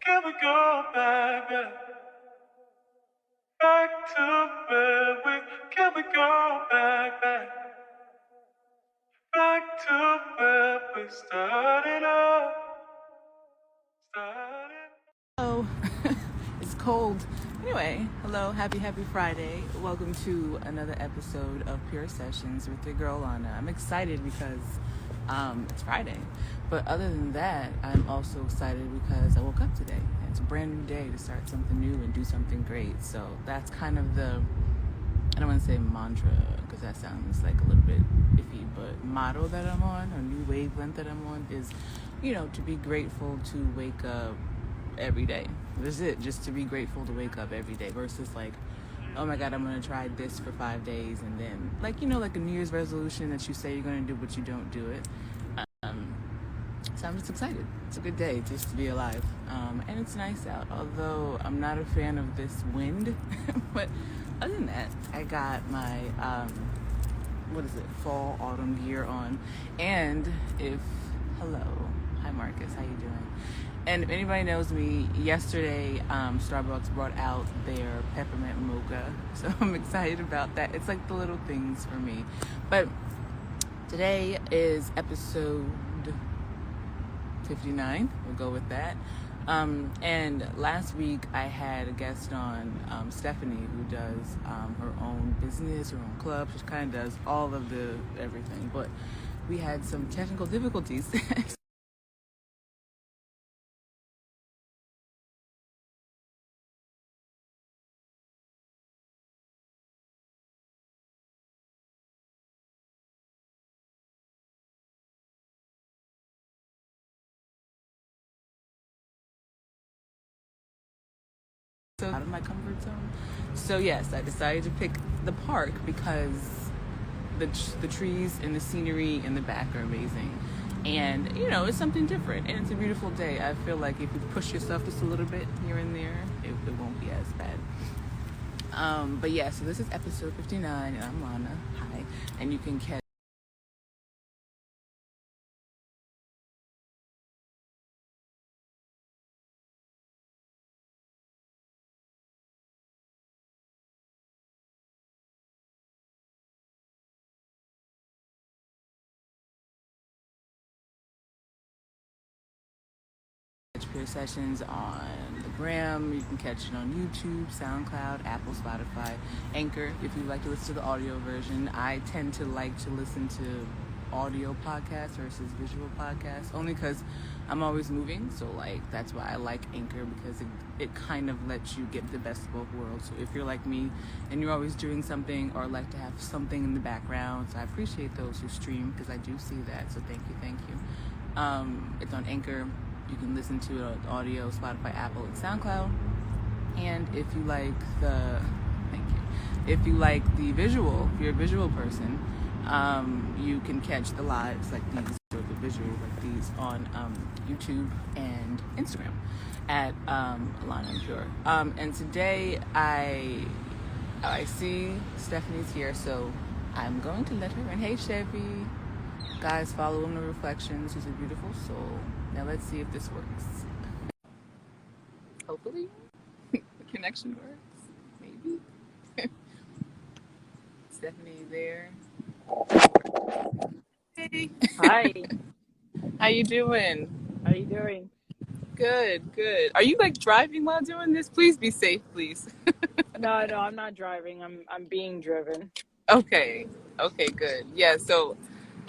Can we go back, back to where we? Can we go back to where we started off? Oh, it's cold. Anyway, hello, happy Friday. Welcome to another episode of Pure Sessions with your girl Lana. I'm excited because it's Friday. But other than that, I'm also excited because I woke up today. And it's a brand new day to start something new and do something great. So that's kind of the, I don't want to say mantra because that sounds like a little bit iffy, but motto that I'm on, or new wavelength that I'm on is, to be grateful to wake up every day. This is it, just to be grateful to wake up every day versus like, oh my God, I'm going to try this for 5 days and then like a New Year's resolution that you say you're going to do but you don't do it. So I'm just excited. It's a good day just to be alive. And it's nice out, although I'm not a fan of this wind. But other than that, I got my, fall, autumn gear on. And hello, hi Marcus, how you doing? And if anybody knows me, yesterday Starbucks brought out their peppermint mocha. So I'm excited about that. It's like the little things for me. But today is episode 59. We'll go with that. And last week I had a guest on, Stephanie, who does her own business, her own club. She kind of does all of the everything. But we had some technical difficulties. So out of my comfort zone. So yes, I decided to pick the park because the trees and the scenery in the back are amazing. And, it's something different. And it's a beautiful day. I feel like if you push yourself just a little bit here and there, it won't be as bad. But yeah, so this is episode 59, and I'm Lana. Hi. And you can catch Pure Sessions on the gram. You can catch it on YouTube, SoundCloud, Apple, Spotify, Anchor if you'd like to listen to the audio version. I tend to like to listen to audio podcasts versus visual podcasts, only because I'm always moving. So that's why I like Anchor, because it kind of lets you get the best of both worlds. So if you're like me and you're always doing something or like to have something in the background, so I appreciate those who stream because I do see that. So thank you. It's on Anchor. You can listen to it on audio, Spotify, Apple, and SoundCloud. And if you like if you like the visual, if you're a visual person, you can catch the lives like these, or the visual like these, on YouTube and Instagram at Lana and Pure. And today I see Stephanie's here, so I'm going to let her in. Hey, Chevy. Guys, follow him to Reflections. He's a beautiful soul. Now let's see if this works. Hopefully the connection works. Maybe. Stephanie there. Hey. Hi. How you doing? How are you doing? Good. Are you driving while doing this? Please be safe, please. No, I'm not driving. I'm being driven. Okay, good. Yeah, so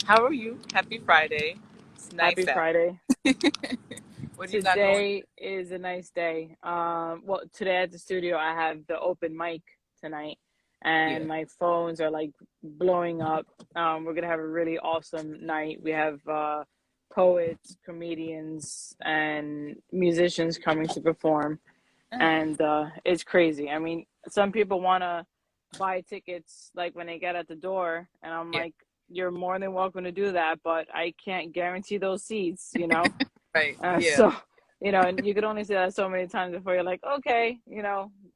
how are you? Happy Friday. It's nice Happy out. Friday. What do you got going? Today is a nice day. Well, today at the studio I have the open mic tonight, and my phones are blowing up. We're gonna have a really awesome night. We have poets, comedians, and musicians coming to perform, and it's crazy. I mean, some people want to buy tickets when they get at the door, and I'm like, you're more than welcome to do that, but I can't guarantee those seats, Right. So and you could only say that so many times before you're like, okay,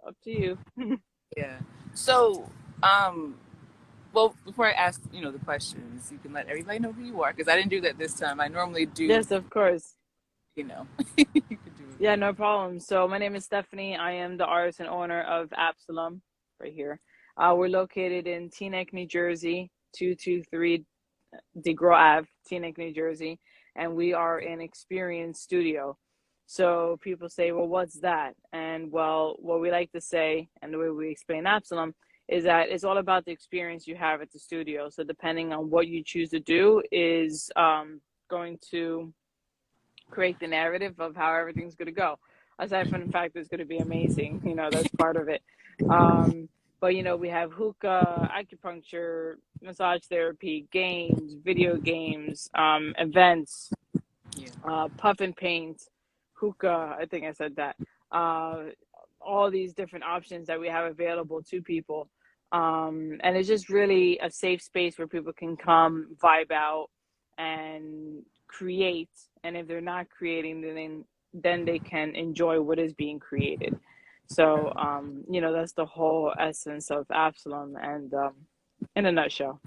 up to you. Yeah. So well, before I ask the questions, you can let everybody know who you are, because I didn't do that this time. I normally do. Yes, of course. You could do Yeah, no problem. So my name is Stephanie. I am the artist and owner of Absalom right here. We're located in Teaneck, New Jersey, 223 DeGraw Ave, Teaneck, New Jersey, and we are an experience studio. So people say, well, what's that? And well, what we like to say, and the way we explain Absalom, is that it's all about the experience you have at the studio. So depending on what you choose to do is going to create the narrative of how everything's going to go. Aside from the fact that it's going to be amazing, that's part of it. But we have hookah, acupuncture, massage therapy, games, video games, events, puff and paint, hookah. I think I said that. All these different options that we have available to people. And it's just really a safe space where people can come, vibe out, and create. And if they're not creating, then they can enjoy what is being created. So that's the whole essence of Absalom, and in a nutshell.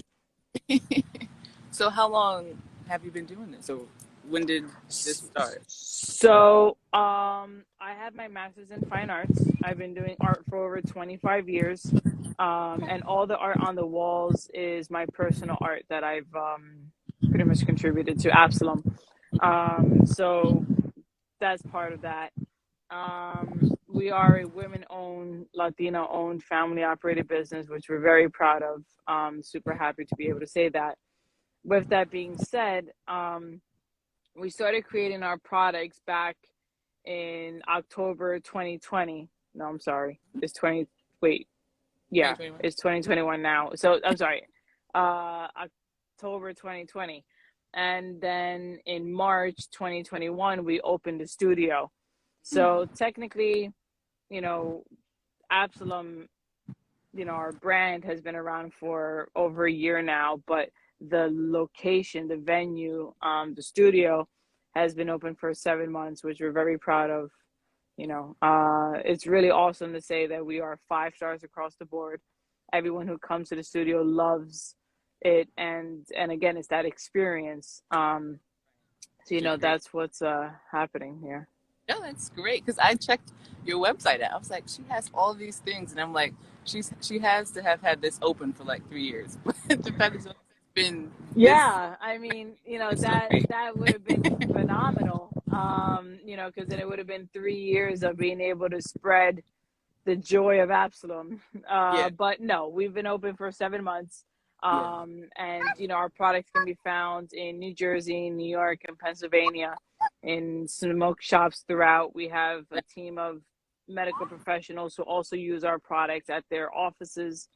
So how long have you been doing this? So when did this start? So I have my master's in fine arts. I've been doing art for over 25 years. And all the art on the walls is my personal art that I've pretty much contributed to Absalom. So that's part of that. We are a women-owned, Latino-owned, family-operated business, which we're very proud of. Super happy to be able to say that. With that being said, we started creating our products back in October 2020. No, I'm sorry. It's 2021 now. So I'm sorry. October 2020. And then in March 2021, we opened the studio. So technically, Absalom, our brand has been around for over a year now, but the location, the venue, the studio has been open for 7 months, which we're very proud of. It's really awesome to say that we are 5 stars across the board. Everyone who comes to the studio loves it. And again, it's that experience. So, that's what's happening here. No, that's great, because I checked your website out. I was like, she has all these things, and I'm like, she has to have had this open for like 3 years. But the fact is, it's been I mean, that would have been phenomenal. Because then it would have been 3 years of being able to spread the joy of Absalom. But no, we've been open for 7 months. And our products can be found in New Jersey, New York, and Pennsylvania, in smoke shops throughout. We have a team of medical professionals who also use our products at their offices.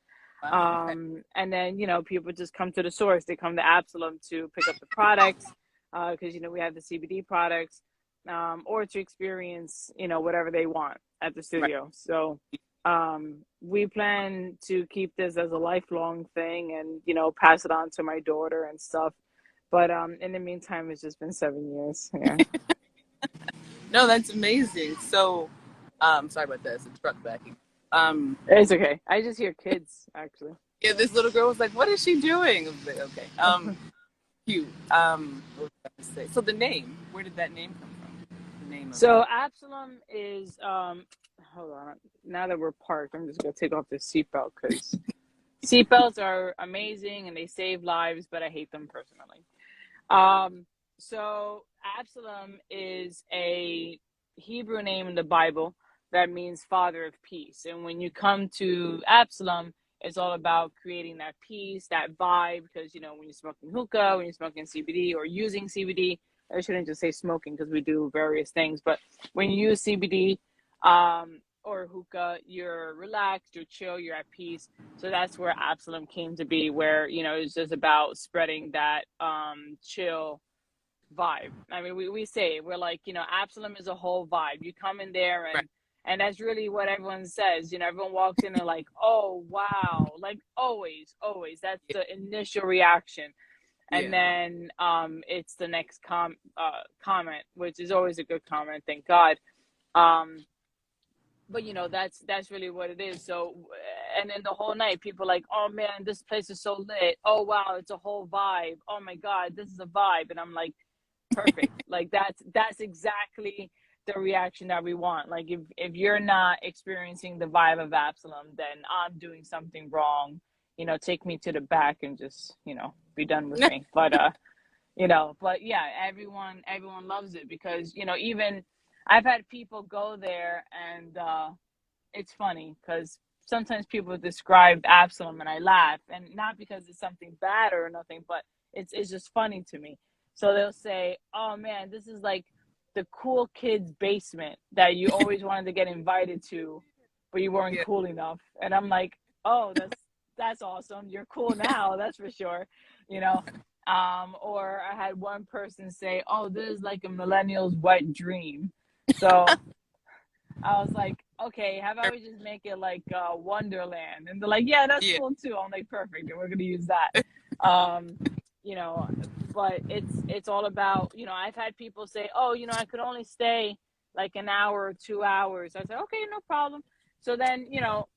And then people just come to the source. They come to Absalom to pick up the products, because we have the CBD products, or to experience whatever they want at the studio. Right. So we plan to keep this as a lifelong thing, and pass it on to my daughter and stuff. But in the meantime, it's just been 7 years. Yeah. No, that's amazing. So sorry about that. It's a truck backing. It's okay. I just hear kids, actually. Yeah, this little girl was like, what is she doing? I was like, okay. Cute. What was I going to say? So the name, where did that name come from? The name of Absalom is hold on. Now that we're parked, I'm just gonna take off this seatbelt, because seatbelts are amazing and they save lives, but I hate them personally. So Absalom is a Hebrew name in the Bible that means father of peace. And when you come to Absalom, it's all about creating that peace, that vibe, because when you're smoking hookah, when you're smoking CBD or using CBD, I shouldn't just say smoking, because we do various things, but when you use CBD or hookah, you're relaxed, you're chill, you're at peace. So that's where Absalom came to be, where it's just about spreading that chill vibe. I mean, we say, we're like, Absalom is a whole vibe. You come in there, and and that's really what everyone says. Everyone walks in and like, oh wow, like always that's the initial reaction. And then it's the next comment, which is always a good comment, thank God. But that's really what it is. So, and then the whole night, people are like, oh man, this place is so lit. Oh wow, it's a whole vibe. Oh my God, this is a vibe. And I'm like, perfect. Like that's exactly the reaction that we want. Like if you're not experiencing the vibe of Absalom, then I'm doing something wrong. You know, take me to the back and just, you know, be done with me. But you know, but yeah, everyone loves it because, you know, even I've had people go there and it's funny because sometimes people describe Absalom and I laugh, and not because it's something bad or nothing, but it's just funny to me. So they'll say, "Oh man, this is like the cool kids' basement that you always wanted to get invited to, but you weren't cool enough." And I'm like, "Oh, that's awesome. You're cool now, that's for sure." You know. Or I had one person say, "Oh, this is like a millennial's wet dream." So I was like, "Okay, how about we just make it like Wonderland?" And they're like, "Yeah, that's cool too." I'm like, "Perfect, and we're gonna use that." You know, but it's all about, you know, I've had people say, "Oh, you know, I could only stay like an hour or 2 hours." I said, "Okay, no problem." So then, you know,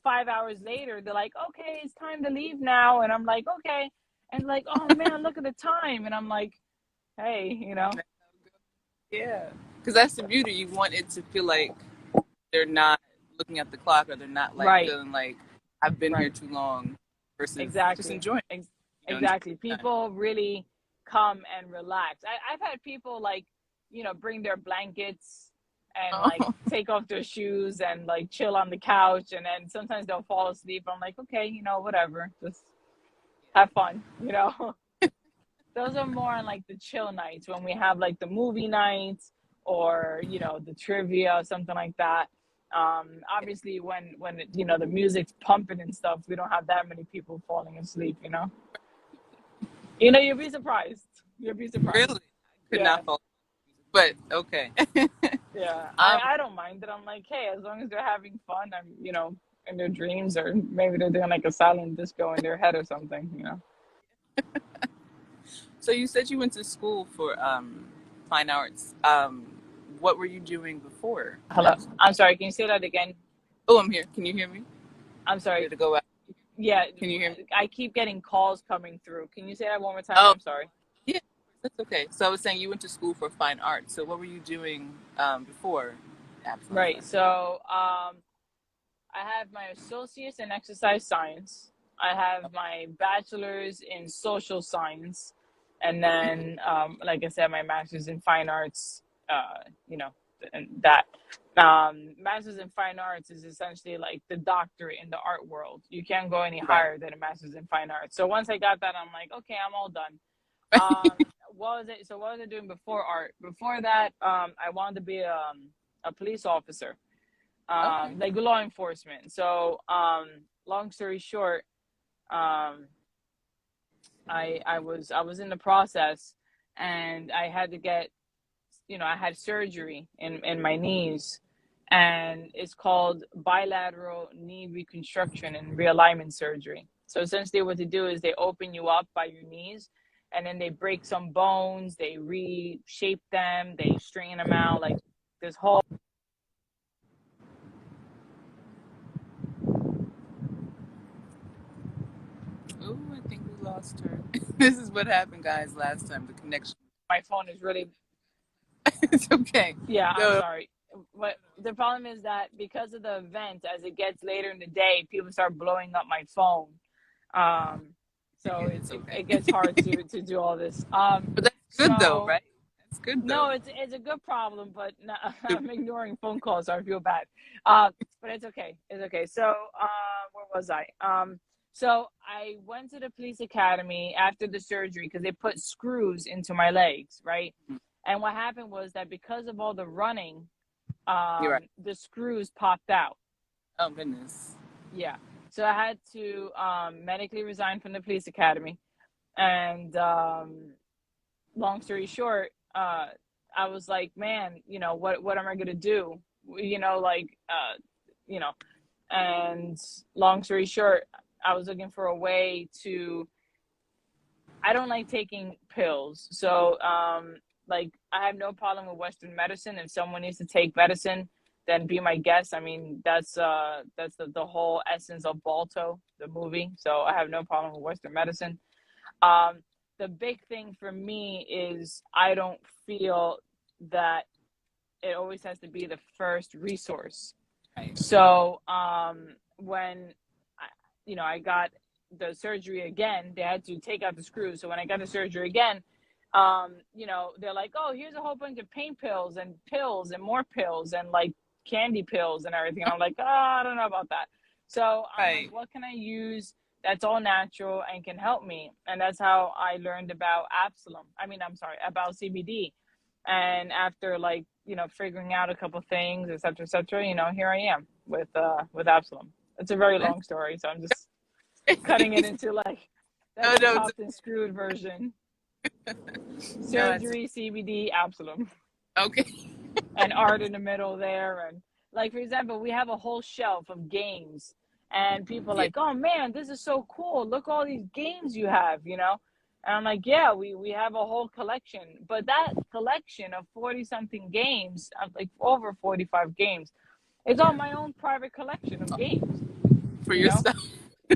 5 hours later, they're like, "Okay, it's time to leave now," and I'm like, "Okay." And like, "Oh man, look at the time," and I'm like, "Hey, you know." Yeah, because that's the beauty. You want it to feel like they're not looking at the clock, or they're not like Right. feeling like I've been here Right. too long, versus just Exactly. enjoying. Exactly. People really come and relax. I've had people like, you know, bring their blankets and like Oh, take off their shoes and like chill on the couch, and then sometimes they'll fall asleep. I'm like, "Okay, you know, whatever. Just have fun," you know. Those are more on like the chill nights when we have like the movie nights or, you know, the trivia or something like that. Obviously when you know the music's pumping and stuff, we don't have that many people falling asleep, you know. You know, you'll be surprised. You'll be surprised. really? I could Yeah. not fall, but okay. Yeah. um, I don't mind it. I'm like, hey, as long as they're having fun, I'm, you know, in their dreams, or maybe they're doing like a silent disco in their head or something, you know. so you said you went to school for fine arts. What were you doing before? Hello. I'm sorry, can you say that again? Oh, I'm here. Can you hear me? I'm You sorry. had to go out. Yeah, Can you hear me? I keep getting calls coming through. Can you say that one more time? Oh, I'm sorry. yeah, that's okay. So I was saying you went to school for fine arts. So what were you doing before Absalom Right. started? So, I have my associates in exercise science. I have my bachelor's in social science, and then, like I said, my master's in fine arts. You know, and that master's in fine arts is essentially like the doctorate in the art world. You can't go any Right. higher than a master's in fine arts. So once I got that, I'm like, okay, I'm all done. What was it? So what was I doing before art? Before that, I wanted to be a police officer, Okay. like law enforcement. So, long story short, um, I was in the process, and I had to get, you know, I had surgery in my knees, and it's called bilateral knee reconstruction and realignment surgery. So essentially, what they do is they open you up by your knees, and then they break some bones, they reshape them, they straighten them out, like this whole. Oh, I think we lost her. This is what happened, guys, last time. The connection. My phone is really. It's okay. Yeah, I'm No, sorry. But the problem is that because of the event, as it gets later in the day, people start blowing up my phone. Um, so it's okay. it gets hard to do all this. But that's good though, So right? That's good no, though. it's a good problem, but no, Good. I'm ignoring phone calls, so I feel bad. But it's okay. It's okay. So where was I? So I went to the police academy after the surgery because they put screws into my legs, right? And what happened was that because of all the running, You're right. the screws popped out. Oh goodness. Yeah. So I had to medically resign from the police academy. And long story short, I was like, man, you know, what am I going to do? You know, like, you know, and long story short, I was looking for a way to, I don't like taking pills. So, like, I have no problem with Western medicine. If someone needs to take medicine, then be my guest. I mean, that's the whole essence of Balto, the movie. So I have no problem with Western medicine. Um, the big thing for me is I don't feel that it always has to be the first resource. Right. So when I got the surgery again, they had to take out the screws. So when I got the surgery again, they're like, oh, here's a whole bunch of pain pills and more pills and like candy pills and everything. And I'm like, oh, I don't know about that. So I'm like, what can I use that's all natural and can help me? And that's how I learned about about CBD. And after figuring out a couple things, et cetera, here I am with Absalom. It's a very long story, so I'm just cutting it into the chopped and screwed version. Surgery, CBD, Absalom. Okay. And art in the middle there. And like, for example, we have a whole shelf of games and people are like, oh man, this is so cool. Look all these games you have, And I'm like, yeah, we have a whole collection. But that collection of 40 something games, like over 45 games, it's all my own private collection of games. For yourself.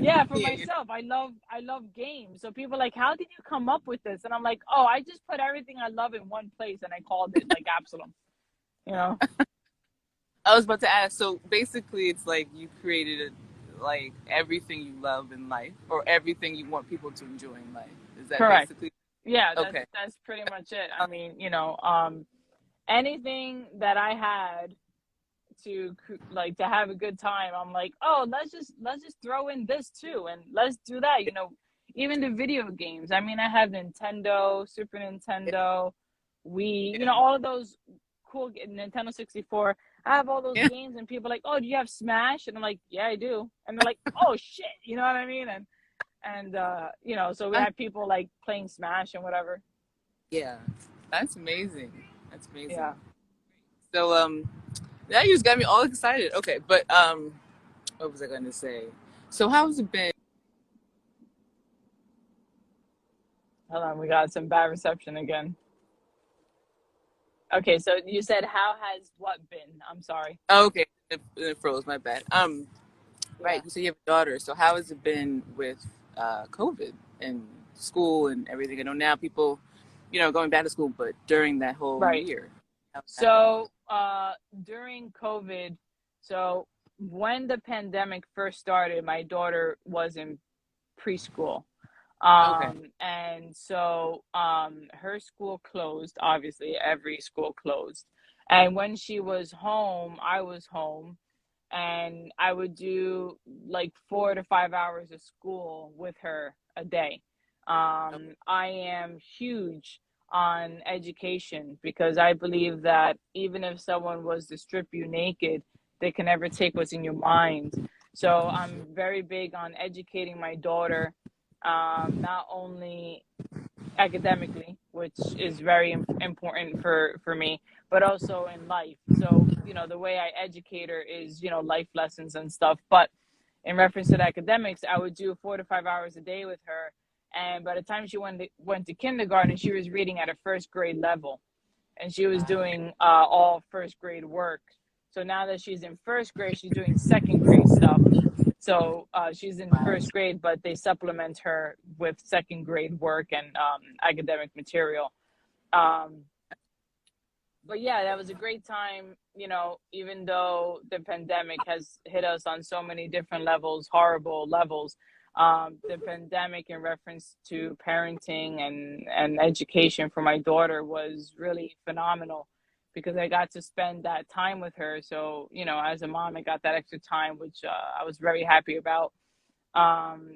Yeah, for myself. I love games. So people are like, how did you come up with this? And I'm like, oh, I just put everything I love in one place and I called it like Absalom. I was about to ask, so basically it's like you created like everything you love in life or everything you want people to enjoy in life. Is that correct? Basically? Yeah, that's pretty much it. I mean, anything that I had to have a good time, I'm like, oh, let's just throw in this too, and let's do that. Even the video games. I mean, I have Nintendo, Super Nintendo, Wii, all of those cool Nintendo 64. I have all those games, and people are like, oh, do you have Smash? And I'm like, yeah, I do. And they're like, oh shit, you know what I mean? And so we have people like playing Smash and whatever. Yeah, that's amazing. That's amazing. Yeah. So now you just got me all excited. Okay, but what was I going to say? So how's it been? Hold on, we got some bad reception again. Okay, so you said how has what been? I'm sorry. Okay, it froze. My bad. Right. So you have a daughter. So how has it been with COVID and school and everything? I know now people, going back to school, but during that whole year. So during COVID, so when the pandemic first started, my daughter was in preschool. And so her school closed. Obviously, every school closed. And when she was home, I was home. And I would do like 4 to 5 hours of school with her a day. I am huge on education because I believe that even if someone was to strip you naked, they can never take what's in your mind. So I'm very big on educating my daughter, not only academically, which is very important for me, but also in life. So, the way I educate her is, life lessons and stuff. But in reference to the academics, I would do 4 to 5 hours a day with her. And by the time she went to kindergarten, she was reading at a first grade level. And she was doing all first grade work. So now that she's in first grade, she's doing second grade stuff. So she's in first grade, but they supplement her with second grade work and academic material. But yeah, that was a great time, even though the pandemic has hit us on so many different levels, horrible levels. The pandemic in reference to parenting and education for my daughter was really phenomenal because I got to spend that time with her. So, as a mom, I got that extra time, which I was very happy about.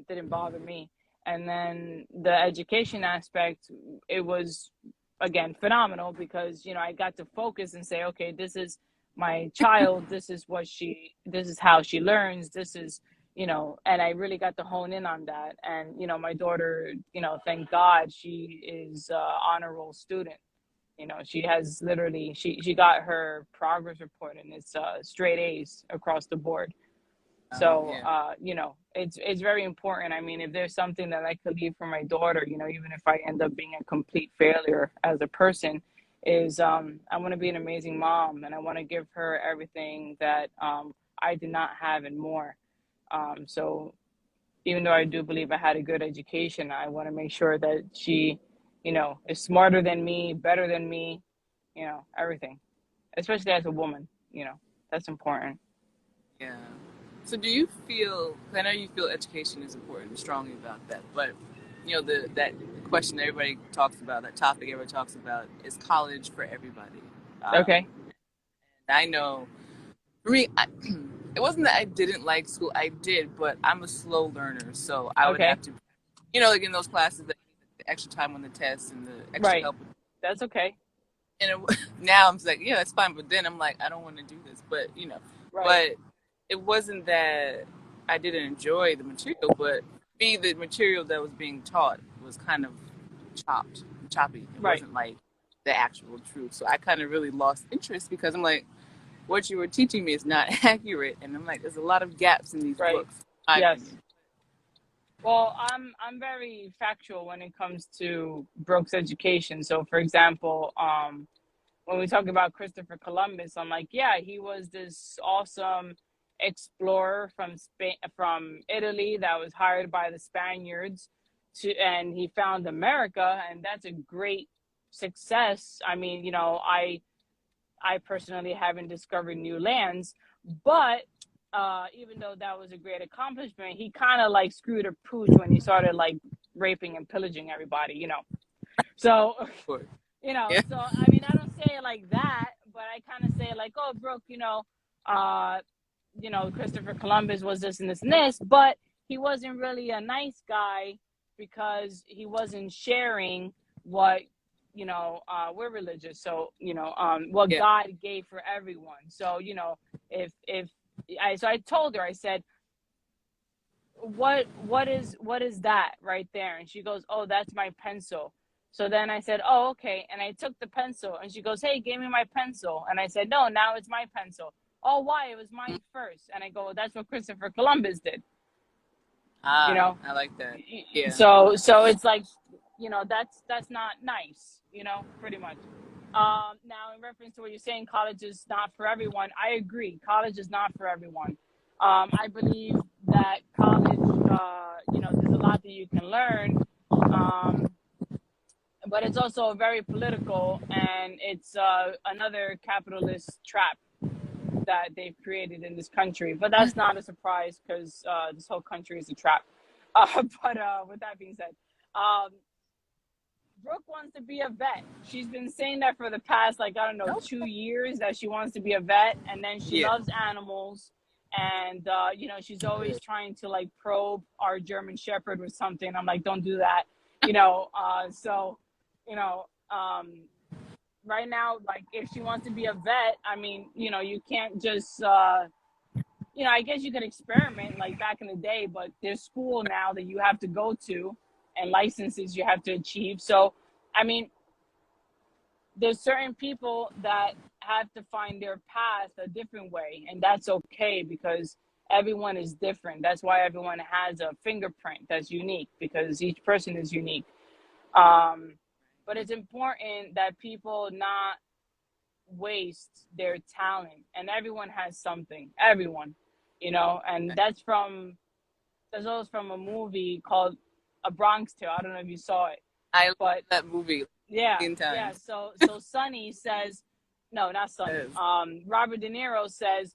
Didn't bother me. And then the education aspect, it was, again, phenomenal because, I got to focus and say, okay, this is my child. This is how she learns. This is, and I really got to hone in on that. And, my daughter, thank God she is an honor roll student. She has literally, she got her progress report and it's straight A's across the board. So, it's very important. I mean, if there's something that I could leave for my daughter, even if I end up being a complete failure as a person, is I want to be an amazing mom and I want to give her everything that I did not have and more. So even though I do believe I had a good education, I want to make sure that she, is smarter than me, better than me, everything. especially as a woman. That's important. Yeah. So do you feel, I know you feel education is important, strongly about that, but that question everybody talks about, that topic everybody talks about, is college for everybody? Okay. I know, for me, it wasn't that I didn't like school. I did, but I'm a slow learner, so I would Okay. have to, like in those classes that need the extra time on the test and the extra Right. help. That's okay. And now I'm just like, yeah, that's fine. But then I'm like, I don't want to do this. But Right. but it wasn't that I didn't enjoy the material, but me, the material that was being taught was kind of choppy. It Right. wasn't like the actual truth. So I kind of really lost interest because I'm like, what you were teaching me is not accurate, and I'm like, there's a lot of gaps in these books. Yes. Well, I'm very factual when it comes to Brooks education. So, for example, when we talk about Christopher Columbus, I'm like, yeah, he was this awesome explorer from Italy that was hired by the Spaniards and he found America, and that's a great success. I mean, I personally haven't discovered new lands, but even though that was a great accomplishment, he kind of like screwed a pooch when he started like raping and pillaging everybody, So, Yeah. so I mean, I don't say it like that, but I kind of say like, oh, Brooke, Christopher Columbus was this and this and this, but he wasn't really a nice guy because he wasn't sharing what we're religious, so what God gave for everyone. So so I told her, I said, what is that right there? And she goes, oh, that's my pencil. So then I said, oh, okay. And I took the pencil, and she goes, hey, give me my pencil. And I said, no, now it's my pencil. Oh, why? It was mine first. And I go, well, that's what Christopher Columbus did. I like that. Yeah. So it's like, that's not nice, pretty much. Now, in reference to what you're saying, college is not for everyone. I agree. College is not for everyone. I believe that college, there's a lot that you can learn. But it's also very political, and it's another capitalist trap that they've created in this country. But that's not a surprise because this whole country is a trap. But with that being said, Brooke wants to be a vet. She's been saying that for the past, 2 years, that she wants to be a vet. And then she loves animals. And, she's always trying to probe our German Shepherd with something. I'm like, don't do that. Right now, if she wants to be a vet, I mean, you can't just, I guess you could experiment like back in the day, but there's school now that you have to go to and licenses you have to achieve. So, I mean, there's certain people that have to find their path a different way, and that's okay because everyone is different. That's why everyone has a fingerprint that's unique, because each person is unique. But it's important that people not waste their talent, and everyone has something, everyone, and that's always from a movie called A Bronx Tale. I don't know if you saw it. I love that movie. Yeah. So Sonny says, no, not Sonny. Robert De Niro says,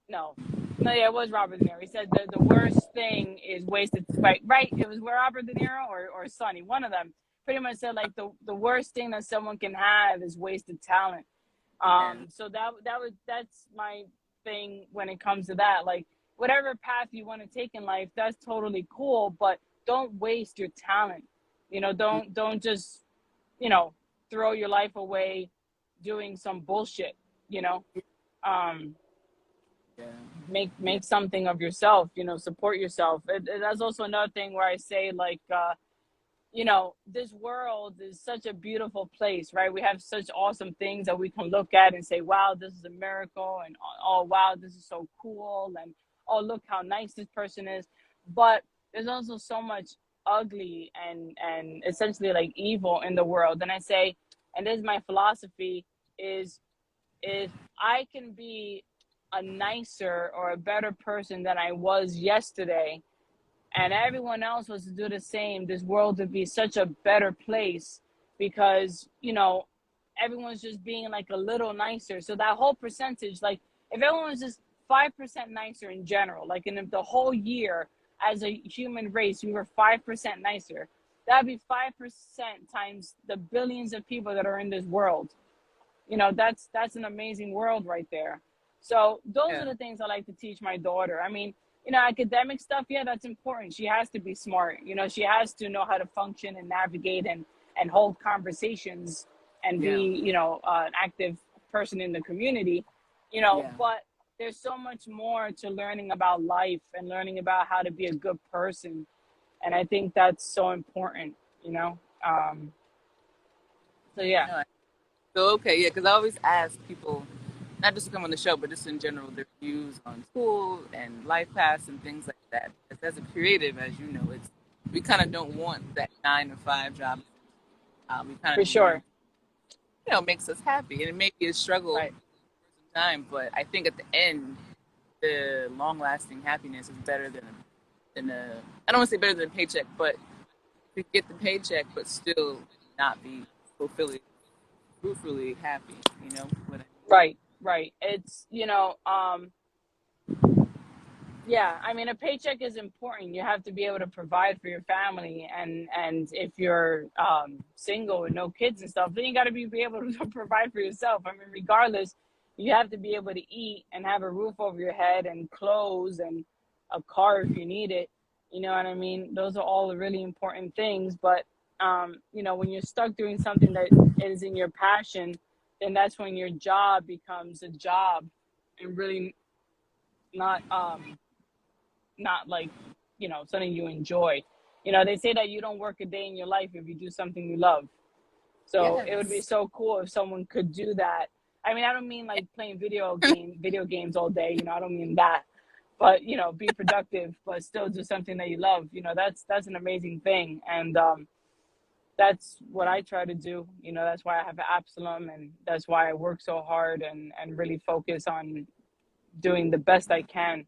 it was Robert De Niro. He said the worst thing is wasted. Right. It was Robert De Niro or Sonny. One of them pretty much said the worst thing that someone can have is wasted talent. So that's my thing when it comes to that. Whatever path you want to take in life, that's totally cool, but don't waste your talent. Don't just, throw your life away doing some bullshit, make something of yourself, support yourself. That's also another thing where I say, this world is such a beautiful place, right? We have such awesome things that we can look at and say, wow, this is a miracle. And, oh, wow, this is so cool. And, oh, look how nice this person is. But there's also so much ugly and essentially evil in the world. And I say, and this is my philosophy, is if I can be a nicer or a better person than I was yesterday, and everyone else was to do the same, this world would be such a better place, because everyone's just being like a little nicer. So that whole percentage, like if everyone was just 5% nicer in general, like in the whole year as a human race, we were 5% nicer. That'd be 5% times the billions of people that are in this world. You know, that's an amazing world right there. So those are the things I like to teach my daughter. I mean, you know, academic stuff, yeah, that's important. She has to be smart. You know, she has to know how to function and navigate and hold conversations and be, you know, an active person in the community, you know, but there's so much more to learning about life and learning about how to be a good person. And I think that's so important, you know? So, yeah. So, okay, yeah, because I always ask people, not just to come on the show, but just in general, their views on school and life paths and things like that. Because as a creative, as you know, we kind of don't want that 9 to 5 job. We kind For of want, sure. you know, makes us happy, and it may be a struggle Right. for some time, but I think at the end, the long-lasting happiness is better than a. I don't want to say better than a paycheck, but to get the paycheck, but still not be truthfully happy. You know what I mean? Right. It's, you know, yeah, I mean, a paycheck is important. You have to be able to provide for your family, and if you're single with no kids and stuff, then you got to be able to provide for yourself. I mean, regardless, you have to be able to eat and have a roof over your head and clothes and a car if you need it. You know what I mean? Those are all really important things. But you know, when you're stuck doing something that is in your passion, then that's when your job becomes a job and really not like, you know, something you enjoy. You know, they say that you don't work a day in your life if you do something you love. So it would be Yes. so cool if someone could do that. I mean, I don't mean like playing video games all day, you know, I don't mean that. But, you know, be productive, but still do something that you love. You know, that's an amazing thing. And that's what I try to do. You know, that's why I have Absalom, and that's why I work so hard and really focus on doing the best I can.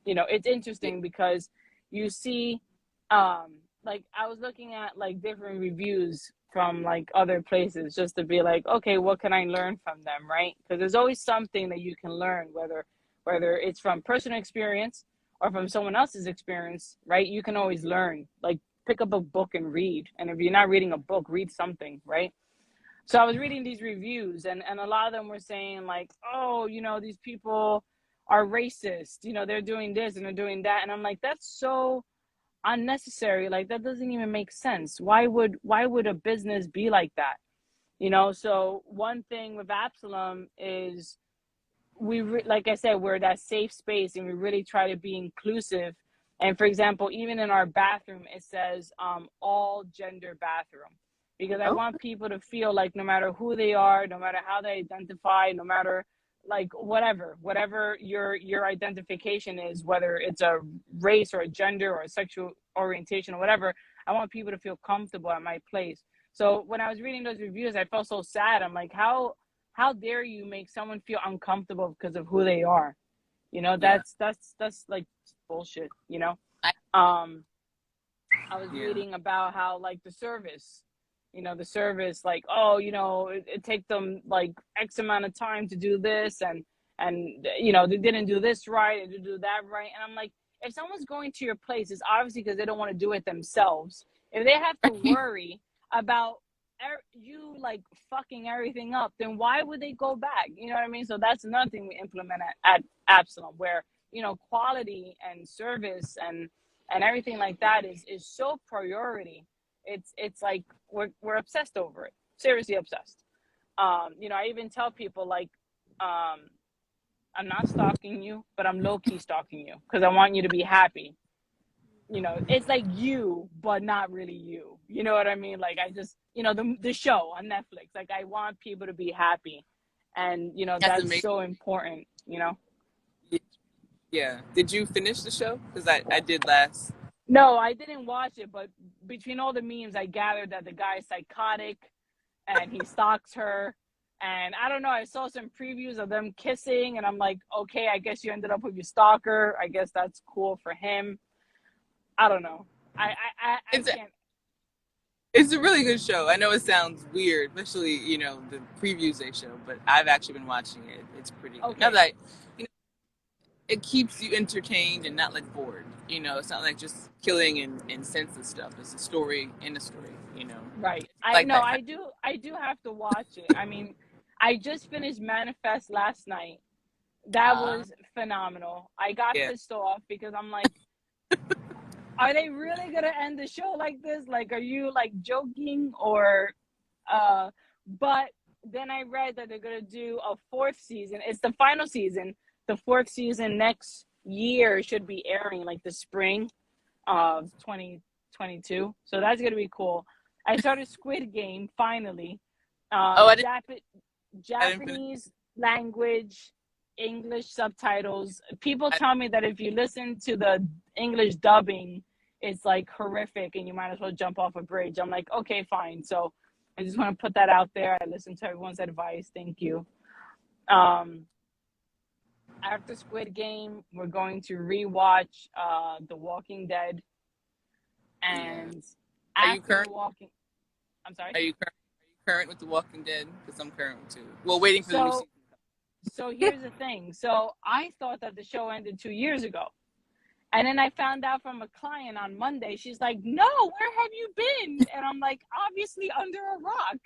You know, it's interesting because you see, like I was looking at like different reviews from like other places just to be like, okay, what can I learn from them, right? Because there's always something that you can learn, whether it's from personal experience or from someone else's experience, right? You can always learn. Like pick up a book and read, and if you're not reading a book, read something, right? So I was reading these reviews, and a lot of them were saying like, oh, you know, these people are racist, you know, they're doing this and they're doing that. And I'm like, that's so unnecessary. Like that doesn't even make sense. Why would a business be like that? You know, so one thing with Absalom is like I said, we're that safe space and we really try to be inclusive. And for example, even in our bathroom, it says all gender bathroom, because I want people to feel like no matter who they are, no matter how they identify, no matter like whatever your identification is, whether it's a race or a gender or a sexual orientation or whatever, I want people to feel comfortable at my place. So when I was reading those reviews, I felt so sad. I'm like, how dare you make someone feel uncomfortable because of who they are? You know, that's like bullshit, you know. I was reading about how like the service, like, oh, you know, it take them like X amount of time to do this, and you know, they didn't do this right and to do that right. And I'm like, if someone's going to your place, it's obviously because they don't want to do it themselves. If they have to worry about you like fucking everything up, then why would they go back? You know what I mean? So that's another thing we implement at Absalom, where, you know, quality and service and everything like that is so priority. It's like we're obsessed over it, seriously obsessed. You know, I even tell people like, I'm not stalking you, but I'm low-key stalking you because I want you to be happy. You know, it's like you, but not really you. You know what I mean? Like, I just, you know, the show on Netflix, like, I want people to be happy. And, you know, that's so important, you know? Yeah. Did you finish the show? Because I did last. No, I didn't watch it, but between all the memes, I gathered that the guy is psychotic and he stalks her. And I don't know, I saw some previews of them kissing, and I'm like, okay, I guess you ended up with your stalker. I guess that's cool for him. I don't know. I can't. It's a really good show. I know it sounds weird, especially, the previews they show, but I've actually been watching it. It's pretty good. Now Okay. that, you know, it keeps you entertained and not like bored. It's not like just killing and senseless stuff. It's a story in a story. Right. I like that kind I do have to watch it. I mean, I just finished Manifest last night. That of, was phenomenal. I got yeah. pissed off because I'm like, are they really gonna end the show like this? Like, are you like joking or but then I read that they're gonna do a fourth season. It's the final season. The fourth season next year should be airing like the spring of 2022. So that's gonna be cool. I started Squid Game finally. Oh, I didn't. I didn't finish. Japanese language, English subtitles. People tell me that if you listen to the English dubbing, it's like horrific and you might as well jump off a bridge. I'm like, okay, fine. So I just want to put that out there. I listen to everyone's advice. Thank you. After Squid Game, we're going to rewatch The Walking Dead. And Are you after current? Walking, I'm sorry. Are you current with The Walking Dead? Because I'm current too. Well, waiting for the new season. So here's the thing. So I thought that the show ended 2 years ago. And then I found out from a client on Monday. She's like, no, where have you been? And I'm like, obviously under a rock.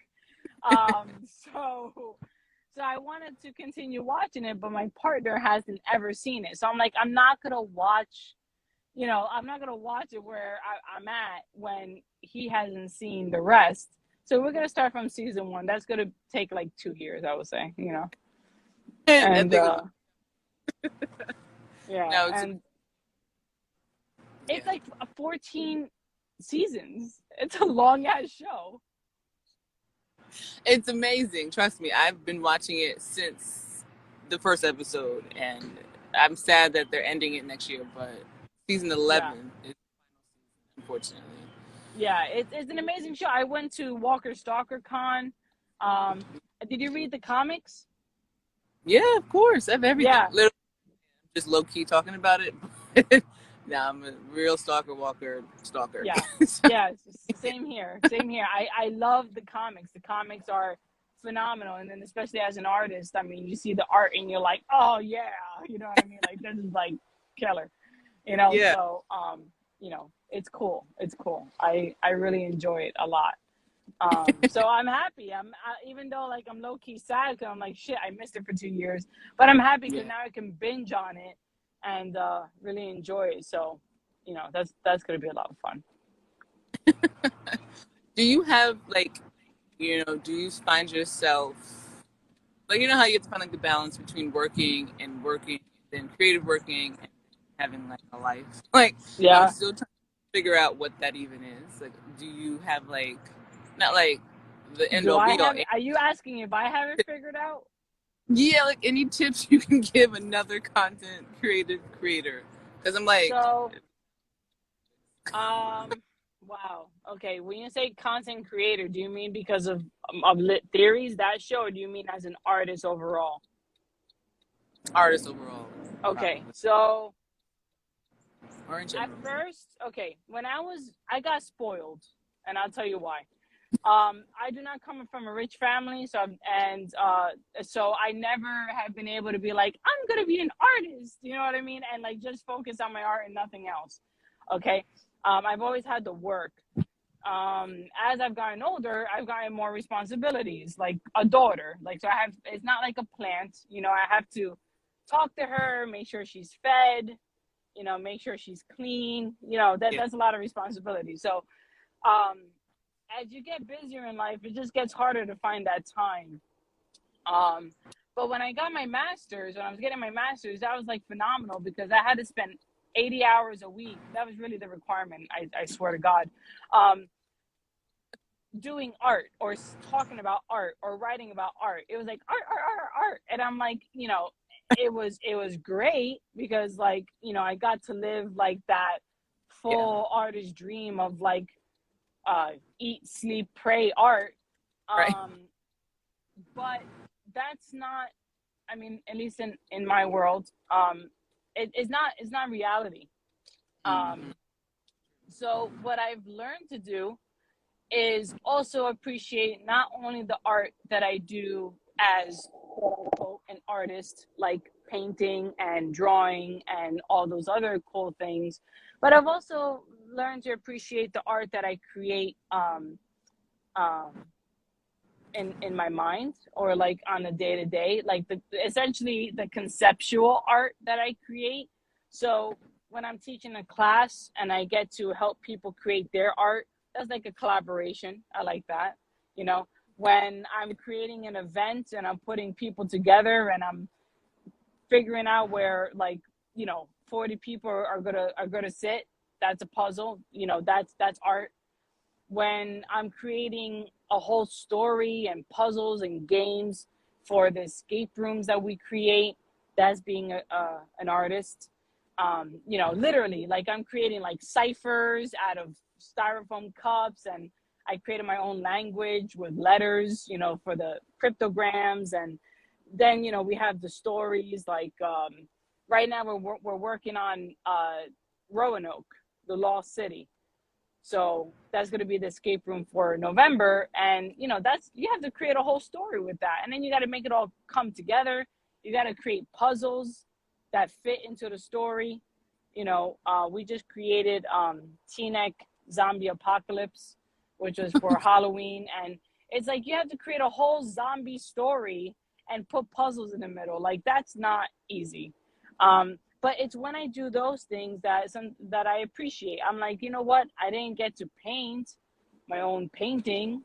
So I wanted to continue watching it, but my partner hasn't ever seen it. So I'm like, I'm not going to watch it where I'm at when he hasn't seen the rest. So we're going to start from season 1. That's going to take like 2 years, I would say, And yeah, No, and it's like 14 seasons. It's a long ass show. it's amazing. Trust me, I've been watching it since the first episode, and I'm sad that they're ending it next year. But season 11 is unfortunately. Yeah, it's an amazing show. I went to Walker Stalker Con. Did you read the comics? Yeah, of course. I have everything. Yeah. Literally, just low key talking about it. Nah, I'm a real stalker. Yeah, yeah. Same here. Same here. I love the comics. The comics are phenomenal, and then especially as an artist, I mean, you see the art and you're like, oh yeah, you know what I mean? Like this is like killer, Yeah. So it's cool. It's cool. I really enjoy it a lot. So I'm happy. Even though like I'm low key sad because I'm like shit, I missed it for 2 years, but I'm happy because now I can binge on it and really enjoy it. So, that's gonna be a lot of fun. Do you have do you find yourself like how you have to find like the balance between working, then creative working, and having like a life? Like, Yeah. I'm still trying to figure out what that even is. Like, do you have like not like the end all be all? Are you asking if I have it figured out? Yeah, like any tips you can give another content creator? Because I'm like, so, wow. Okay, when you say content creator, do you mean because of Lit Theories, that show, or do you mean as an artist overall? Artist overall. Okay, so or in general. at first, when I got spoiled, and I'll tell you why. I do not come from a rich family, so I never have been able to be like, I'm gonna be an artist, you know what I mean, and like just focus on my art and nothing else. Okay, I've always had to work. As I've gotten older, I've gotten more responsibilities, like a daughter. Like so, it's not like a plant, I have to talk to her, make sure she's fed, make sure she's clean. That's a lot of responsibility. So, as you get busier in life, it just gets harder to find that time. But when I got my master's, when I was getting my master's, that was like phenomenal because I had to spend 80 hours a week. That was really the requirement. I swear to God, doing art or talking about art or writing about art. It was like art. And I'm like, it was great because like, I got to live like that full artist dream of like, eat, sleep, pray art. Right. But that's not, I mean, at least in my world, it's not reality. So what I've learned to do is also appreciate not only the art that I do as quote unquote an artist, like painting and drawing and all those other cool things, but I've also learned to appreciate the art that I create in my mind, or like on a day-to-day, like essentially the conceptual art that I create. So when I'm teaching a class and I get to help people create their art, that's like a collaboration. I like that. You know, when I'm creating an event and I'm putting people together and I'm figuring out where, like, 40 people are gonna sit, that's a puzzle. That's art. When I'm creating a whole story and puzzles and games for the escape rooms that we create, that's being an artist. Literally, like, I'm creating like ciphers out of styrofoam cups, and I created my own language with letters, for the cryptograms. And then, we have the stories, like, right now we're working on Roanoke, the lost city. So that's going to be the escape room for November. And, you have to create a whole story with that. And then you got to make it all come together. You got to create puzzles that fit into the story. We just created Teaneck Zombie Apocalypse, which was for Halloween. And it's like, you have to create a whole zombie story and put puzzles in the middle. Like, that's not easy. But it's when I do those things that I appreciate. I'm like, you know what? I didn't get to paint my own painting,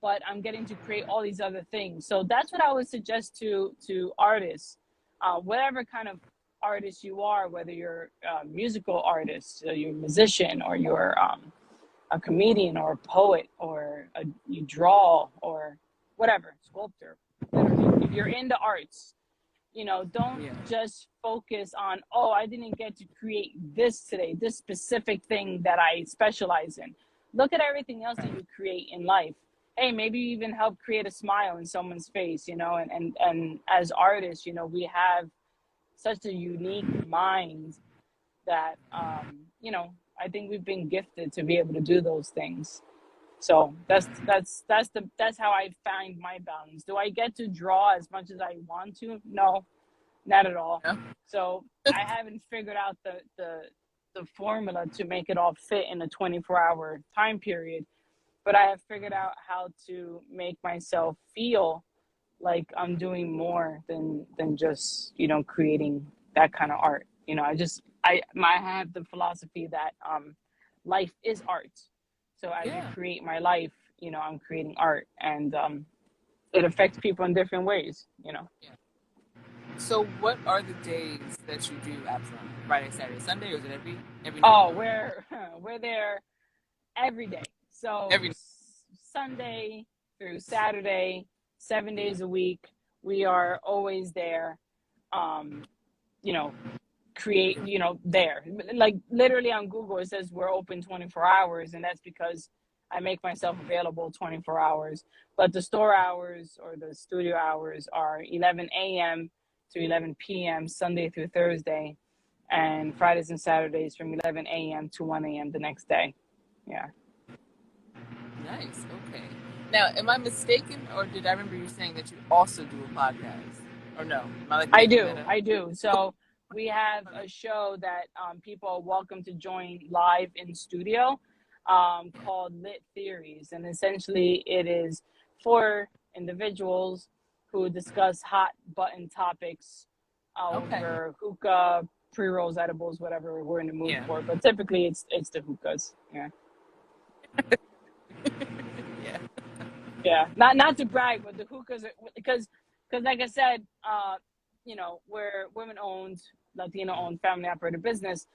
but I'm getting to create all these other things. So that's what I would suggest to artists, whatever kind of artist you are, whether you're a musical artist, or you're a musician, or you're a comedian, or a poet, or you draw, or whatever, sculptor. Literally, if you're into arts, don't just focus on, I didn't get to create this today, this specific thing that I specialize in. Look at everything else that you create in life. Hey, maybe you even help create a smile in someone's face, and as artists, we have such a unique mind that, I think we've been gifted to be able to do those things. So that's how I find my balance. Do I get to draw as much as I want to? No, not at all. Yeah. So I haven't figured out the formula to make it all fit in a 24-hour time period, but I have figured out how to make myself feel like I'm doing more than just, creating that kind of art. I have the philosophy that life is art. So as you create my life, I'm creating art, and it affects people in different ways, Yeah. So what are the days that you do Absalom? Friday, Saturday, Sunday, or is it every night? Oh, we're there every day. So Sunday through Saturday, 7 days a week, we are always there. Create, there. Like, literally on Google, it says we're open 24 hours, and that's because I make myself available 24 hours. But the store hours, or the studio hours, are 11 a.m. to 11 p.m. Sunday through Thursday, and Fridays and Saturdays from 11 a.m. to 1 a.m. the next day. Yeah. Nice. Okay. Now, am I mistaken, or did I remember you saying that you also do a podcast? Or no? I do. So we have a show that people are welcome to join live in studio, called Lit Theories. And essentially it is for individuals who discuss hot button topics over hookah, pre-rolls, edibles, whatever we're in the mood for. But typically it's the hookahs. Yeah. Yeah. Not to brag, but the hookahs are, because like I said, we're women-owned, Latino-owned, family-operated business,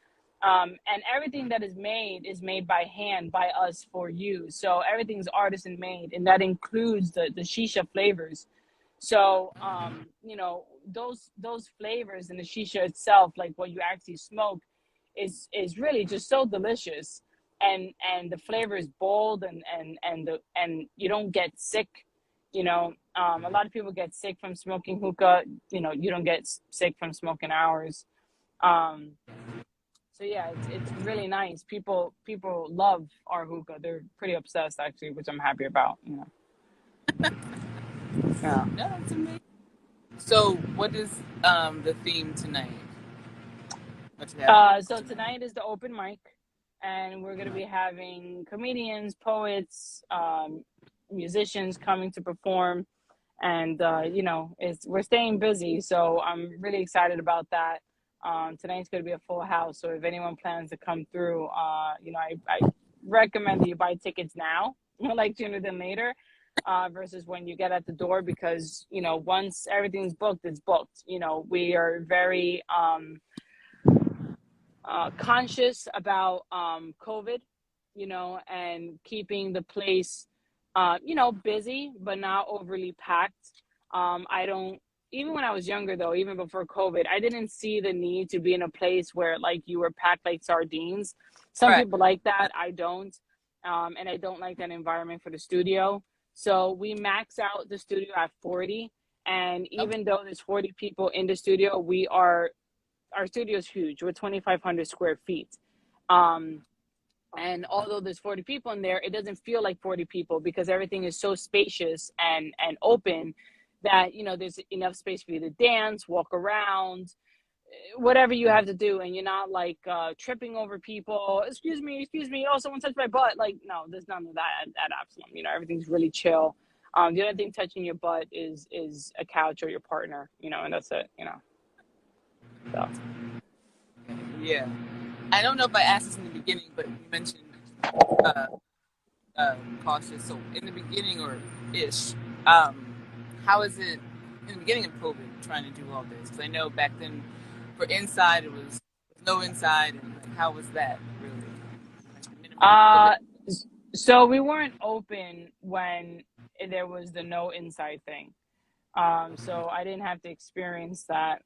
and everything that is made by hand, by us, for you. So everything's artisan-made, and that includes the shisha flavors. So, those flavors and the shisha itself, like what you actually smoke, is really just so delicious, and the flavor is bold, and you don't get sick. A lot of people get sick from smoking hookah. You don't get sick from smoking ours. So yeah, it's really nice. People love our hookah. They're pretty obsessed actually, which I'm happy about. Yeah. No, that's amazing. So, what is the theme tonight? What you have So tonight? tonight is the open mic, and we're gonna be having comedians, poets, musicians coming to perform, and we're staying busy. So I'm really excited about that. Tonight's gonna be a full house. So if anyone plans to come through, I recommend that you buy tickets now, like sooner than later. Versus when you get at the door, because once everything's booked, it's booked. We are very conscious about COVID, and keeping the place, busy but not overly packed. I don't. Even when I was younger, though, even before COVID, I didn't see the need to be in a place where like you were packed like sardines. Some Right. people like that. I don't, and I don't like that environment for the studio. So we max out the studio at 40, and Okay. even though there's 40 people in the studio, our studio is huge. We're 2,500 square feet. And although there's 40 people in there, it doesn't feel like 40 people because everything is so spacious and open that, there's enough space for you to dance, walk around, whatever you have to do. And you're not like tripping over people. Excuse me. Oh, someone touched my butt. Like, no, there's none of that at Absalom. Everything's really chill. The only thing touching your butt is a couch or your partner, and that's it, so. Yeah. I don't know if I asked this in the beginning, but you mentioned uh, cautious. So in the beginning or ish, how is it in the beginning of COVID trying to do all this? Because I know back then for inside it was no inside, and like, how was that really? Uh, so we weren't open when there was the no inside thing. So I didn't have to experience that.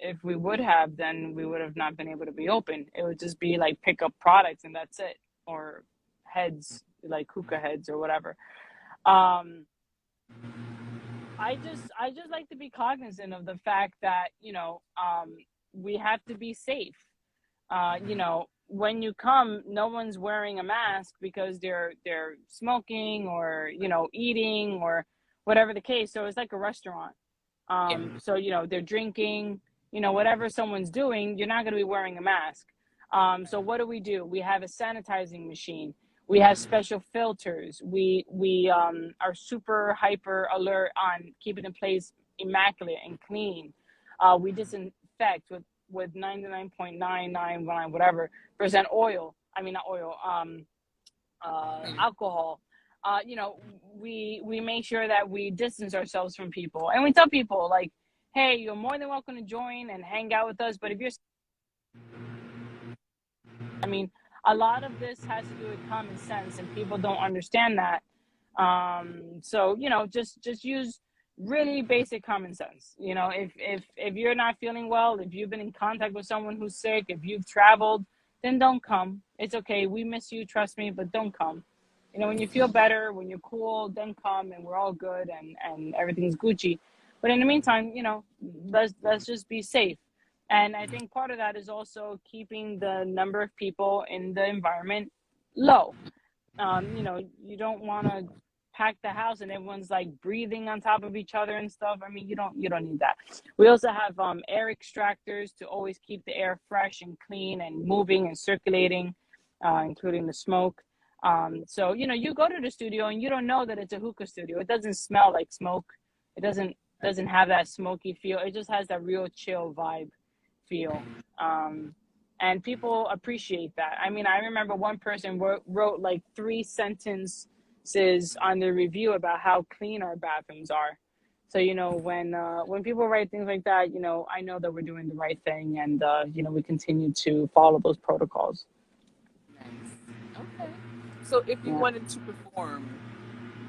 If we would have, then we would have not been able to be open. It would just be like pick up products and that's it, or heads, like hookah heads or whatever. Um, I just like to be cognizant of the fact that we have to be safe. When you come, no one's wearing a mask because they're smoking or eating or whatever the case. So it's like a restaurant. So they're drinking, whatever someone's doing, you're not going to be wearing a mask. So what do? We have a sanitizing machine. We have special filters. We are super hyper alert on keeping the place immaculate and clean. We disinfect with 99.999 whatever percent oil. I mean not oil. Alcohol. We make sure that we distance ourselves from people, and we tell people like, hey, you're more than welcome to join and hang out with us, but if you're, I mean, a lot of this has to do with common sense, and people don't understand that. So just use really basic common sense. If you're not feeling well, if you've been in contact with someone who's sick, if you've traveled, then don't come. It's okay. We miss you, trust me, but don't come. When you feel better, when you're cool, then come, and we're all good, and everything's Gucci. But in the meantime, let's just be safe. And I think part of that is also keeping the number of people in the environment low. You don't want to pack the house and everyone's like breathing on top of each other and stuff. I mean, you don't need that. We also have air extractors to always keep the air fresh and clean and moving and circulating, including the smoke. So you go to the studio and you don't know that it's a hookah studio. It doesn't smell like smoke. It doesn't have that smoky feel. It just has that real chill vibe feel. And people appreciate that. I mean, I remember one person wrote like 3 sentences on the review about how clean our bathrooms are. So when people write things like that, I know that we're doing the right thing, and we continue to follow those protocols. Nice. Okay. So if you Yeah. wanted to perform,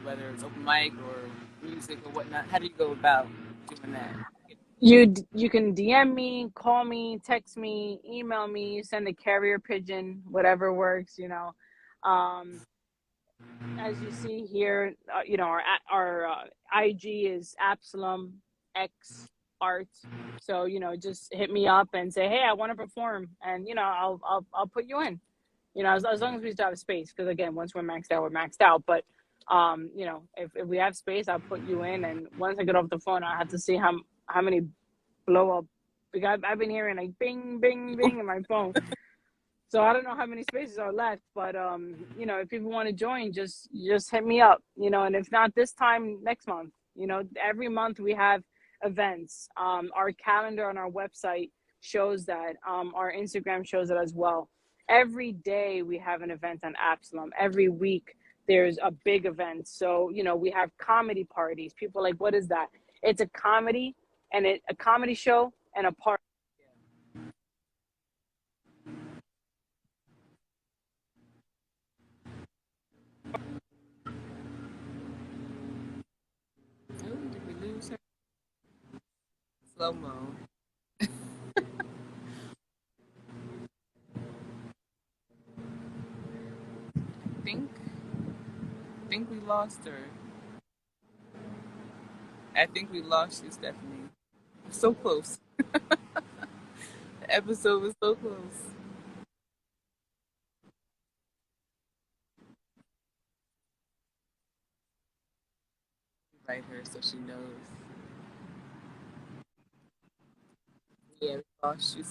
whether it's open mic or music or whatnot, how do you go about doing that? You can DM me, call me, text me, email me, send a carrier pigeon, whatever works. As you see here, our IG is Absalom X art. So, just hit me up and say, hey, I want to perform, and I'll put you in. As long as we still have space, because again, once we're maxed out, we're maxed out. But if we have space, I'll put you in, and once I get off the phone, I have to see how many blow up. Because I've been hearing like bing, bing, bing in my phone. So I don't know how many spaces are left, but if people want to join, just hit me up, and if not this time, next month. Every month we have events. Our calendar on our website shows that. Our Instagram shows it as well. Every day we have an event on Absalom. Every week there's a big event. So, we have comedy parties. People are like, what is that? It's a comedy a comedy show and a party. Did we lose her? Slow-mo. I think we lost her. I think we lost you, Stephanie. So close. The episode was so close. Invite her so she knows. Yeah, we lost you.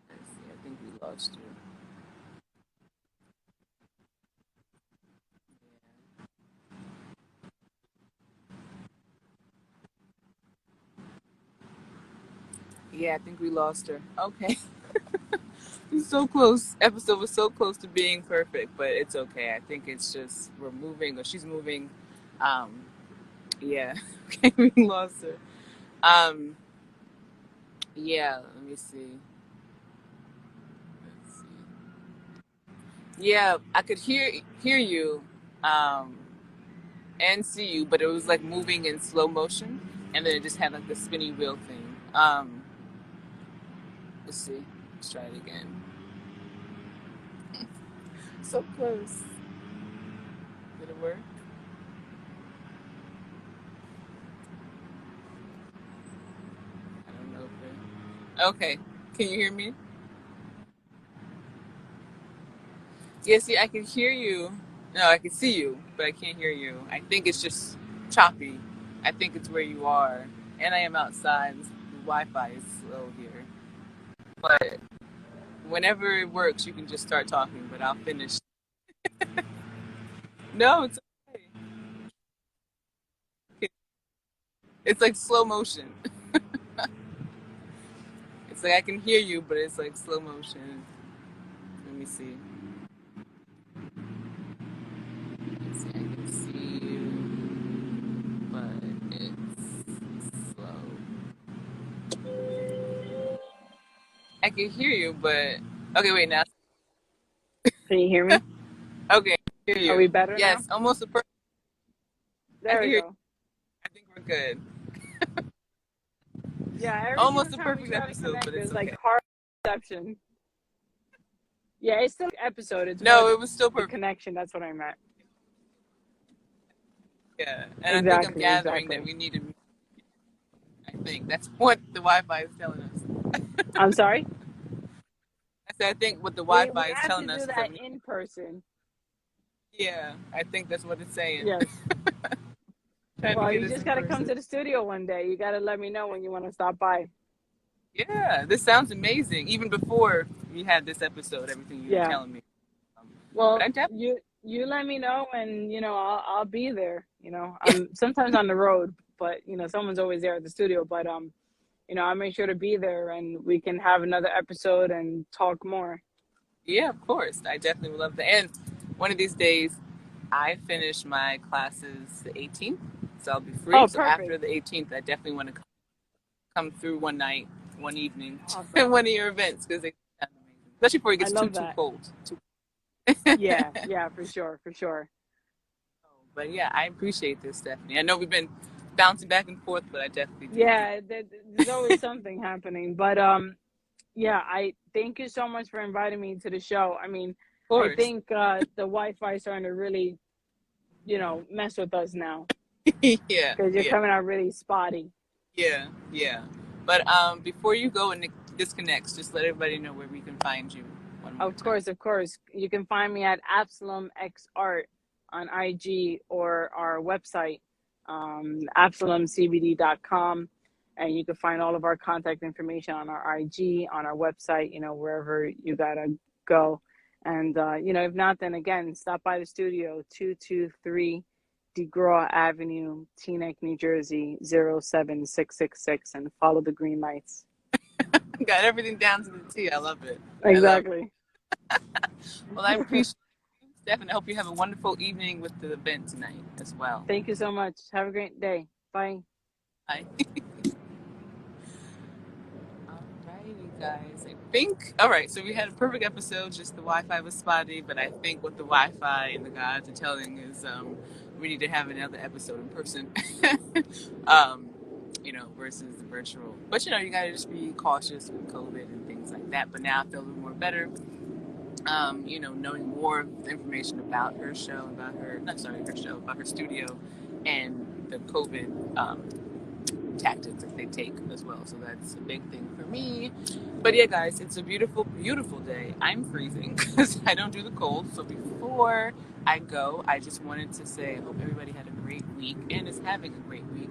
Let's see, I think we lost you. Yeah, I think we lost her. Okay. It's so close. Episode was so close to being perfect, but it's okay. I think it's just we're moving or she's moving. Um, yeah. Okay, we lost her. Um, yeah, let me see. Let's see. Yeah, I could hear you and see you, but it was like moving in slow motion, and then it just had like the spinny wheel thing. Let's see. Let's try it again. So close. Did it work? I don't know if it... Okay. Can you hear me? Yeah, see, I can hear you. No, I can see you, but I can't hear you. I think it's just choppy. I think it's where you are. And I am outside. The Wi-Fi is slow here. But whenever it works, you can just start talking, but I'll finish. No, it's okay. It's like slow motion. It's like I can hear you, but it's like slow motion. Let me see. Let's see, I can see you, but it's slow. I can hear you, but okay, wait now. Can you hear me? Okay, I hear you. Are we better now? Yes, almost a perfect. There we go. I think we're good. Yeah, every Almost a single time we perfect try to episode, connect, but it's there's okay. like hard reception. Yeah, it's still an episode. It's No, more it was still the perfect. connection. That's what I meant. Yeah, and Exactly, I think I'm gathering exactly. that we need to. I think that's what the Wi-Fi is telling us. I'm sorry? I said I think what the We Wi-Fi is have to telling do us is that that we. in person. Yeah, I think that's what it's saying. Yes. Trying to Well, get you us just in got to come person. to the studio one day. You got to let me know when you want to stop by. Yeah, this sounds amazing. Even before we had this episode, everything you were Yeah. telling me. But Well, I definitely. you let me know, and I'll be there. I'm sometimes on the road, but someone's always there at the studio. But I'll make sure to be there, and we can have another episode and talk more. Yeah, of course. I definitely would love that. And one of these days, I finish my classes the 18th, so I'll be free. Oh, So after perfect. the 18th, I definitely want to come through one night, one evening, Awesome. and one of your events because they sound amazing. Especially before it I gets love too that. cold. Yeah, yeah, for sure, for sure. But yeah, I appreciate this, Stephanie. I know we've been bouncing back and forth, but I definitely do. Yeah, there's always something happening. But Yeah, I thank you so much for inviting me to the show. I mean, Of I course. think the Wi-Fi is starting to really, mess with us now Yeah, because you're yeah, coming out really spotty. yeah, yeah. But before you go and disconnects, just let everybody know where we can find you one more Of time. course, of course. You can find me at Absalom X Art on IG or our website, absalomcbd.com. And you can find all of our contact information on our IG, on our website, wherever you gotta go. And, if not, then again, stop by the studio, 223 DeGraw Avenue, Teaneck, New Jersey, 07666, and follow the green lights. Got everything down to the T. I love it. I love it. Exactly. Well, I appreciate you, Steph, and I hope you have a wonderful evening with the event tonight as well. Thank you so much. Have a great day. Bye. Bye. Alrighty, guys. I think, all right, so we had a perfect episode, just the Wi-Fi was spotty, but I think what the Wi-Fi and the gods are telling is we need to have another episode in person, versus the virtual. But, you got to just be cautious with COVID and things like that. But now I feel a little more better. Knowing more information about her show, about her studio, and the COVID tactics that they take as well. So that's a big thing for me. But yeah, guys, it's a beautiful, beautiful day. I'm freezing because I don't do the cold. So before I go, I just wanted to say I hope everybody had a great week and is having a great week.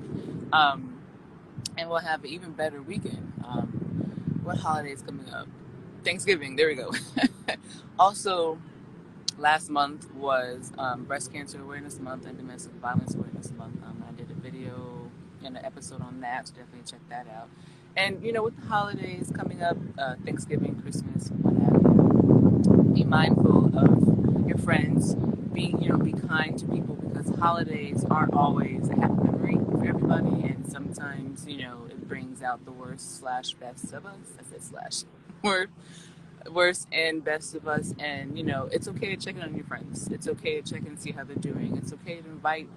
And we'll have an even better weekend. What holiday is coming up? Thanksgiving. There we go. Also, last month was Breast Cancer Awareness Month and Domestic Violence Awareness Month. I did a video and an episode on that, so definitely check that out. And, with the holidays coming up, Thanksgiving, Christmas, what have you, be mindful of your friends. Be kind to people because holidays aren't always a happy memory for everybody. And sometimes, it brings out the worst / best of us. I said slash. Worst and best of us, and it's okay to check in on your friends. It's okay to check in and see how they're doing. It's okay to invite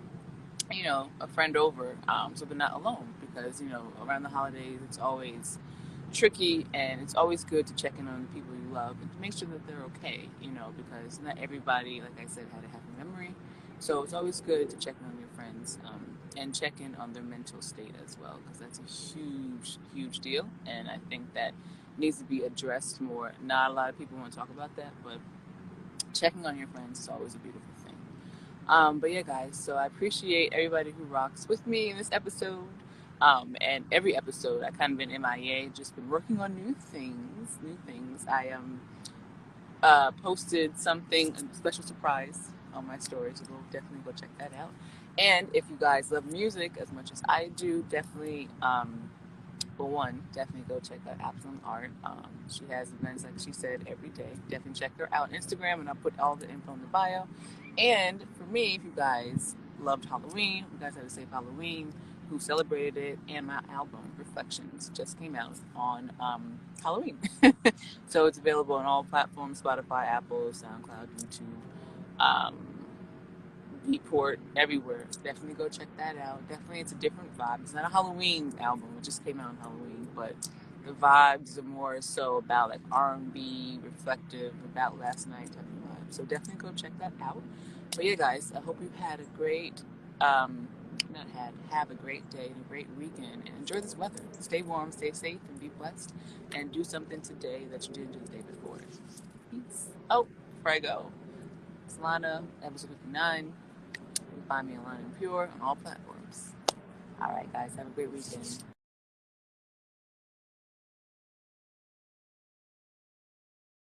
a friend over so they're not alone, because around the holidays it's always tricky, and it's always good to check in on the people you love and to make sure that they're okay, because not everybody, like I said, had a happy memory. So it's always good to check in on your friends and check in on their mental state as well, because that's a huge deal, and I think that needs to be addressed more. Not a lot of people want to talk about that, but checking on your friends is always a beautiful thing. But yeah, guys, so I appreciate everybody who rocks with me in this episode. And every episode, I kind of been MIA, just been working on new things. I posted something, a special surprise on my story, so definitely go check that out. And if you guys love music as much as I do, definitely definitely go check out Absalom Art. She has events, like she said, every day. Definitely check her out on Instagram, and I'll put all the info in the bio. And for me, if you guys loved Halloween, you guys had a safe Halloween, who celebrated it, and my album, Reflections, just came out on Halloween. So it's available on all platforms, Spotify, Apple, SoundCloud, YouTube, Beatport, everywhere. Definitely go check that out. Definitely, it's a different vibe. It's not a Halloween album. It just came out on Halloween, but the vibes are more so about like R&B, reflective, about last night type of vibe. So definitely go check that out. But yeah, guys, I hope you've had a great, have a great day and a great weekend, and enjoy this weather. Stay warm, stay safe, and be blessed. And do something today that you didn't do the day before. Peace. Oh, before I go, it's Lana, episode 59. You can find me on Lana and Pure on all platforms. All right, guys, have a great weekend.